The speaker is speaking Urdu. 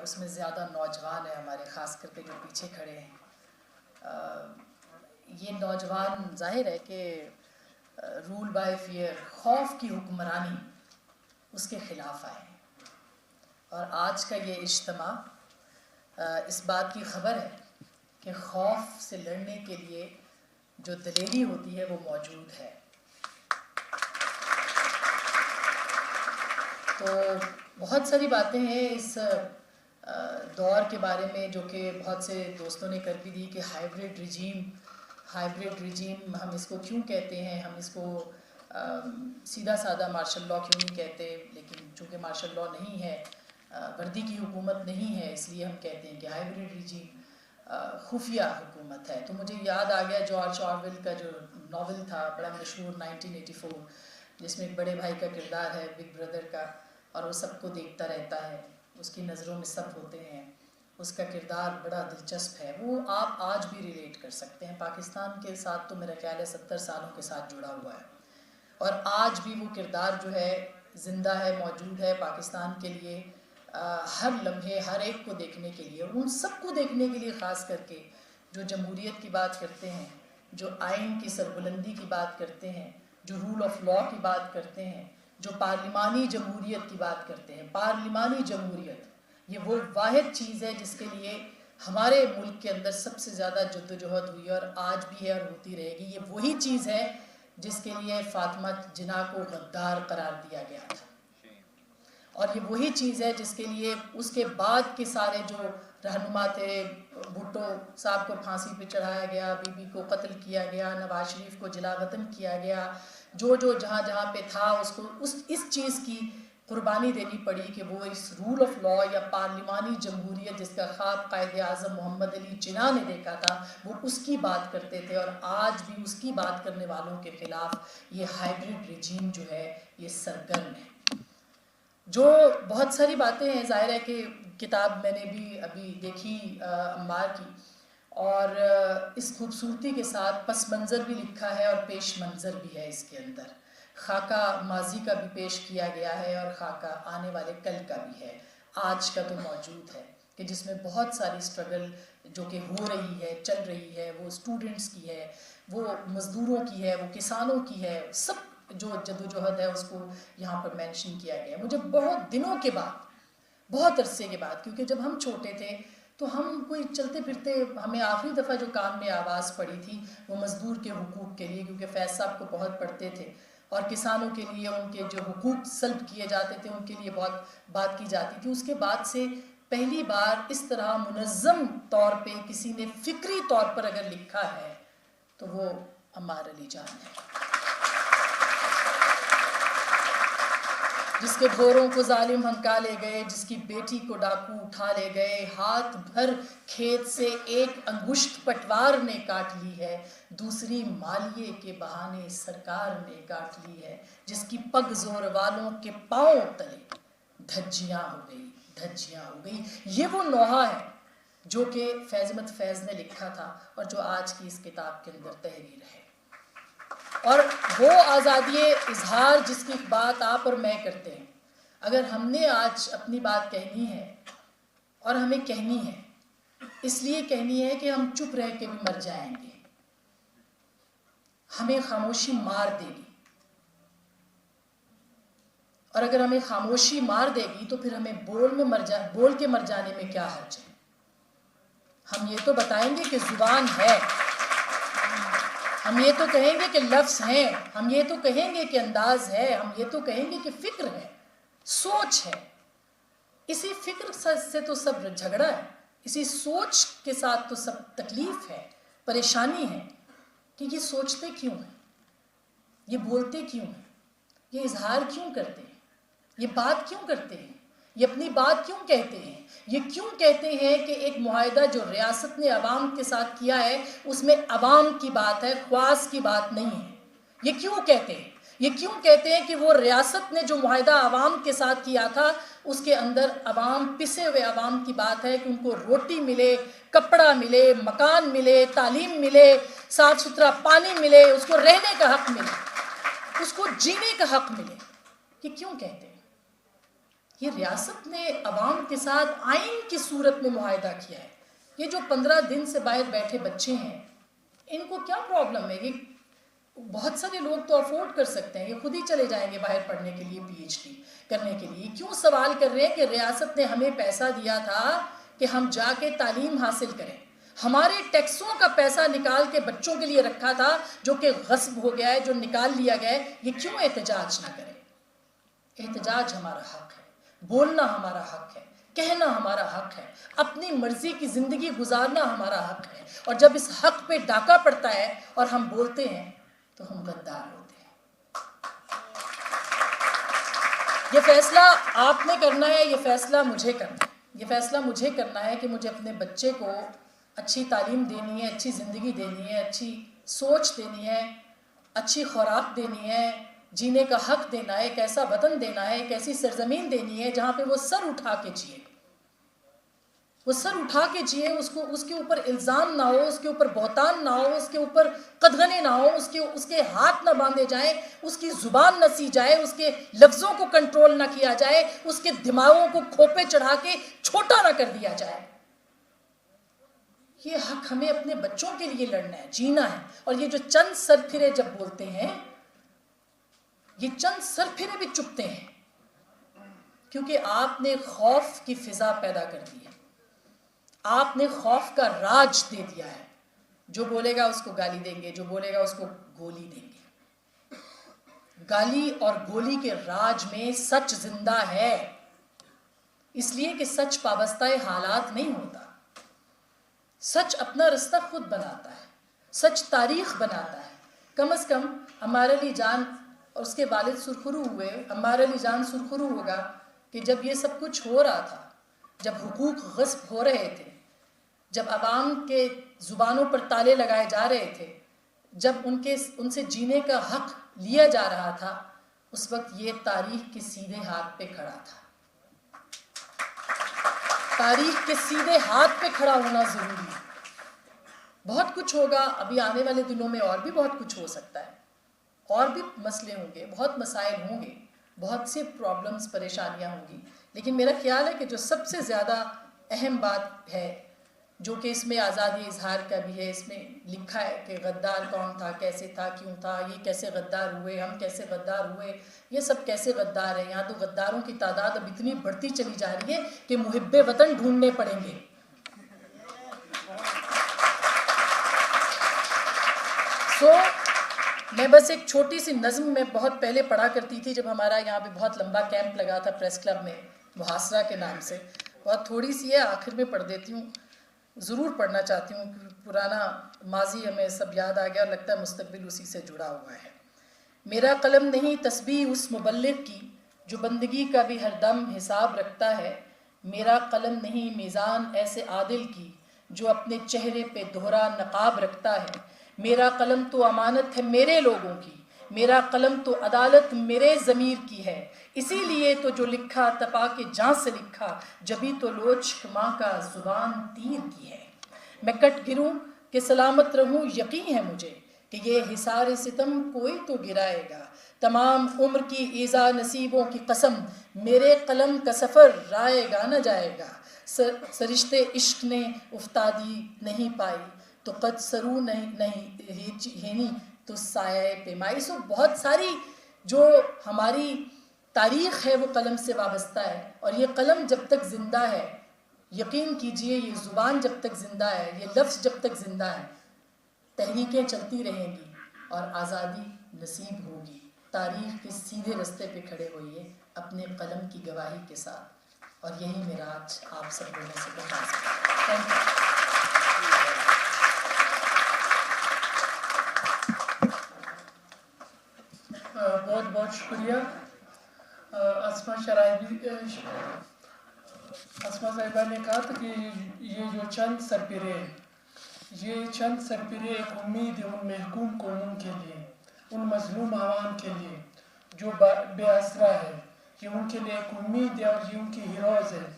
اس میں زیادہ نوجوان ہیں ہمارے، خاص کر کے جو پیچھے کھڑے ہیں. یہ نوجوان ظاہر ہے کہ رول بائی فیئر، خوف کی حکمرانی، اس کے خلاف آئے ہیں. اور آج کا یہ اجتماع اس بات کی خبر ہے کہ خوف سے لڑنے کے لیے جو دلیری ہوتی ہے وہ موجود ہے. تو بہت ساری باتیں ہیں اس دور کے بارے میں جو کہ بہت سے دوستوں نے کر بھی دی کہ ہائیبریڈ رجیم ہم اس کو کیوں کہتے ہیں، ہم اس کو سیدھا سادہ مارشل لاء کیوں نہیں کہتے، لیکن چونکہ مارشل لاء نہیں ہے، وردی کی حکومت نہیں ہے، اس لیے ہم کہتے ہیں کہ ہائیبریڈ رجیم خفیہ حکومت ہے. تو مجھے یاد آ گیا جارج آرویل کا جو ناول تھا بڑا مشہور 1984، جس میں ایک بڑے بھائی کا کردار ہے بگ بردر کا، اور وہ سب کو دیکھتا رہتا ہے، اس کی نظروں میں سب ہوتے ہیں. اس کا کردار بڑا دلچسپ ہے، وہ آپ آج بھی ریلیٹ کر سکتے ہیں. پاکستان کے ساتھ تو میرا خیال ہے 70 سالوں کے ساتھ جڑا ہوا ہے، اور آج بھی وہ کردار جو ہے زندہ ہے، موجود ہے پاکستان کے لیے. ہر لمحے ہر ایک کو دیکھنے کے لیے، ان سب کو دیکھنے کے لیے، خاص کر کے جو جمہوریت کی بات کرتے ہیں، جو آئین کی سربلندی کی بات کرتے ہیں، جو رول آف لاء کی بات کرتے ہیں، جو پارلیمانی جمہوریت کی بات کرتے ہیں. پارلیمانی جمہوریت یہ وہ واحد چیز ہے جس کے لیے ہمارے ملک کے اندر سب سے زیادہ جدوجہد ہوئی ہے، اور آج بھی ہے اور ہوتی رہے گی. یہ وہی چیز ہے جس کے لیے فاطمہ جناح کو غدار قرار دیا گیا تھا، اور یہ وہی چیز ہے جس کے لیے اس کے بعد کے سارے جو رہنما تھے، بھٹو صاحب کو پھانسی پہ چڑھایا گیا، بی بی کو قتل کیا گیا، نواز شریف کو جلا وطن کیا گیا، جو جہاں پہ تھا اس کو اس چیز کی قربانی دینی پڑی کہ وہ اس رول آف لاء یا پارلیمانی جمہوریت جس کا خواب قائد اعظم محمد علی جناح نے دیکھا تھا، وہ اس کی بات کرتے تھے. اور آج بھی اس کی بات کرنے والوں کے خلاف یہ ہائیبریڈ رجیم جو ہے یہ سرگرم ہے. جو بہت ساری باتیں ہیں، ظاہر ہے کہ کتاب میں نے بھی ابھی دیکھی عمار کی، اور اس خوبصورتی کے ساتھ پس منظر بھی لکھا ہے اور پیش منظر بھی ہے. اس کے اندر خاکہ ماضی کا بھی پیش کیا گیا ہے اور خاکہ آنے والے کل کا بھی ہے، آج کا تو موجود ہے، کہ جس میں بہت ساری اسٹرگل جو کہ ہو رہی ہے، چل رہی ہے، وہ اسٹوڈنٹس کی ہے، وہ مزدوروں کی ہے، وہ کسانوں کی ہے. سب جو جدوجہد ہے اس کو یہاں پر مینشن کیا گیا. مجھے بہت دنوں کے بعد، بہت عرصے کے بعد، کیونکہ جب ہم چھوٹے تھے تو ہم کوئی چلتے پھرتے، ہمیں آخری دفعہ جو کان میں آواز پڑی تھی وہ مزدور کے حقوق کے لیے، کیونکہ فیض صاحب کو بہت پڑھتے تھے، اور کسانوں کے لیے ان کے جو حقوق سلب کیے جاتے تھے ان کے لیے بہت بات کی جاتی تھی. اس کے بعد سے پہلی بار اس طرح منظم طور پہ کسی نے فکری طور پر اگر لکھا ہے تو وہ عمار علی جان ہے، جس کے گوروں کو ظالم ہنکا لے گئے، جس کی بیٹی کو ڈاکو اٹھا لے گئے، ہاتھ بھر کھیت سے ایک انگشت پٹوار نے کاٹ لی ہے، دوسری مالیے کے بہانے سرکار نے کاٹ لی ہے، جس کی پگ زور والوں کے پاؤں تلے دھجیاں ہو گئی. یہ وہ نوحہ ہے جو کہ فیض احمد فیض نے لکھا تھا اور جو آج کی اس کتاب کے اندر تحریر ہے. اور وہ آزادی اظہار جس کی بات آپ اور میں کرتے ہیں، اگر ہم نے آج اپنی بات کہنی ہے، اور ہمیں کہنی ہے، اس لیے کہنی ہے کہ ہم چپ رہ کے بھی مر جائیں گے، ہمیں خاموشی مار دے گی. اور اگر ہمیں خاموشی مار دے گی تو پھر ہمیں بول کے مر جانے میں کیا حرج ہے. ہم یہ تو بتائیں گے کہ زبان ہے، ہم یہ تو کہیں گے کہ لفظ ہیں، ہم یہ تو کہیں گے کہ انداز ہے، ہم یہ تو کہیں گے کہ فکر ہے، سوچ ہے. اسی فکر سے تو سب جھگڑا ہے، اسی سوچ کے ساتھ تو سب تکلیف ہے، پریشانی ہے کہ یہ سوچتے کیوں ہیں، یہ بولتے کیوں ہیں، یہ اظہار کیوں کرتے ہیں، یہ بات کیوں کرتے ہیں، یہ اپنی بات کیوں کہتے ہیں. یہ کیوں کہتے ہیں کہ ایک معاہدہ جو ریاست نے عوام کے ساتھ کیا ہے اس میں عوام کی بات ہے، خواص کی بات نہیں ہے. یہ کیوں کہتے ہیں، یہ کیوں کہتے ہیں کہ وہ ریاست نے جو معاہدہ عوام کے ساتھ کیا تھا اس کے اندر عوام، پسے ہوئے عوام کی بات ہے کہ ان کو روٹی ملے، کپڑا ملے، مکان ملے، تعلیم ملے، صاف ستھرا پانی ملے، اس کو رہنے کا حق ملے، اس کو جینے کا حق ملے. یہ کیوں کہتے ہیں؟ یہ ریاست نے عوام کے ساتھ آئین کی صورت میں معاہدہ کیا ہے. یہ جو 15 دن سے باہر بیٹھے بچے ہیں ان کو کیا پرابلم ہے؟ یہ بہت سارے لوگ تو افورڈ کر سکتے ہیں, یہ خود ہی چلے جائیں گے باہر پڑھنے کے لیے, پی ایچ ڈی کرنے کے لیے. کیوں سوال کر رہے ہیں کہ ریاست نے ہمیں پیسہ دیا تھا کہ ہم جا کے تعلیم حاصل کریں, ہمارے ٹیکسوں کا پیسہ نکال کے بچوں کے لیے رکھا تھا جو کہ غصب ہو گیا ہے, جو نکال لیا گیا ہے, یہ کیوں احتجاج نہ کریں؟ احتجاج ہمارا حق ہے, بولنا ہمارا حق ہے, کہنا ہمارا حق ہے, اپنی مرضی کی زندگی گزارنا ہمارا حق ہے. اور جب اس حق پہ ڈاکہ پڑتا ہے اور ہم بولتے ہیں تو ہم غدار ہوتے ہیں. یہ فیصلہ آپ نے کرنا ہے, یہ فیصلہ مجھے کرنا ہے. یہ فیصلہ مجھے کرنا ہے کہ مجھے اپنے بچے کو اچھی تعلیم دینی ہے, اچھی زندگی دینی ہے, اچھی سوچ دینی ہے, اچھی خوراک دینی ہے, جینے کا حق دینا ہے, ایک ایسا وطن دینا ہے, ایک ایسی سرزمین دینی ہے جہاں پہ وہ سر اٹھا کے جیے. وہ سر اٹھا کے جیے, اس کے اوپر الزام نہ ہو, اس کے اوپر بہتان نہ ہو, اس کے اوپر قدغنے نہ ہو, اس کے ہاتھ نہ باندھے جائیں, اس کی زبان نہ سی جائے, اس کے لفظوں کو کنٹرول نہ کیا جائے, اس کے دماغوں کو کھوپے چڑھا کے چھوٹا نہ کر دیا جائے. یہ حق ہمیں اپنے بچوں کے لیے لڑنا ہے, جینا ہے. اور یہ جو چند سرپھرے جب بولتے ہیں, یہ چند سرپھرے بھی چپتے ہیں کیونکہ آپ نے خوف کی فضا پیدا کر دی ہے, آپ نے خوف کا راج دے دیا ہے. جو بولے گا اس کو گالی دیں گے, جو بولے گا اس کو گولی دیں گے. گالی اور گولی کے راج میں سچ زندہ ہے, اس لیے کہ سچ پابستہ حالات نہیں ہوتا. سچ اپنا رستہ خود بناتا ہے, سچ تاریخ بناتا ہے. کم از کم عمار علی جان اور اس کے والد سرخرو ہوئے. عمار علی جان سرخرو ہوگا کہ جب یہ سب کچھ ہو رہا تھا, جب حقوق غصب ہو رہے تھے, جب عوام کے زبانوں پر تالے لگائے جا رہے تھے, جب ان سے جینے کا حق لیا جا رہا تھا, اس وقت یہ تاریخ کے سیدھے ہاتھ پہ کھڑا تھا. تاریخ کے سیدھے ہاتھ پہ کھڑا ہونا ضروری ہے. بہت کچھ ہوگا ابھی آنے والے دنوں میں, اور بھی بہت کچھ ہو سکتا ہے, اور بھی مسئلے ہوں گے, بہت مسائل ہوں گے, بہت سے پرابلمز, پریشانیاں ہوں گی. لیکن میرا خیال ہے کہ جو سب سے زیادہ اہم بات ہے, جو کہ اس میں آزادی اظہار کا بھی ہے, اس میں لکھا ہے کہ غدار کون تھا, کیسے تھا, کیوں تھا, یہ کیسے غدار ہوئے, ہم کیسے غدار ہوئے, یہ سب کیسے غدار ہیں. یہاں تو غداروں کی تعداد اب اتنی بڑھتی چلی جا رہی ہے کہ محب وطن ڈھونڈنے پڑیں گے. میں بس ایک چھوٹی سی نظم میں بہت پہلے پڑھا کرتی تھی جب ہمارا یہاں پہ بہت لمبا کیمپ لگا تھا پریس کلب میں, محاصرہ کے نام سے. بہت تھوڑی سی ہے, آخر میں پڑھ دیتی ہوں. ضرور پڑھنا چاہتی ہوں کہ پرانا ماضی ہمیں سب یاد آ گیا اور لگتا ہے مستقبل اسی سے جڑا ہوا ہے. میرا قلم نہیں تسبیح اس مبلغ کی جو بندگی کا بھی ہر دم حساب رکھتا ہے. میرا قلم نہیں میزان ایسے عادل کی جو اپنے چہرے پہ دوہرا نقاب رکھتا ہے. میرا قلم تو امانت ہے میرے لوگوں کی, میرا قلم تو عدالت میرے ضمیر کی ہے. اسی لیے تو جو لکھا تپا کے جان سے لکھا, جبھی تو لوچ ماں کا زبان تیر کی ہے. میں کٹ گروں کہ سلامت رہوں, یقین ہے مجھے کہ یہ حصار ستم کوئی تو گرائے گا. تمام عمر کی ایذا نصیبوں کی قسم, میرے قلم کا سفر رائے گا نہ جائے گا. سرشتے عشق نے افتادی نہیں پائی تو قد سرو نہیں ہینی تو سایہ پیمائی. سو بہت ساری جو ہماری تاریخ ہے وہ قلم سے وابستہ ہے, اور یہ قلم جب تک زندہ ہے, یقین کیجئے یہ زبان جب تک زندہ ہے, یہ لفظ جب تک زندہ ہے, تحریکیں چلتی رہیں گی اور آزادی نصیب ہوگی. تاریخ کے سیدھے رستے پہ کھڑے ہوئیے اپنے قلم کی گواہی کے ساتھ, اور یہی میرا آج آپ سب لوگوں سے درخواست ہے. Thank you. بہت بہت شکریہ. اسما صاحبہ نے کہا تھا کہ یہ جو چند سرپرے ہیں, یہ چند سرپرے ایک امید ہے ان محکوم قوموں کے لیے, ان مظلوم عوام کے لیے جو بے آسرا ہے. یہ ان کے لیے ایک امید ہے اور یہ ان کی ہیروز ہے.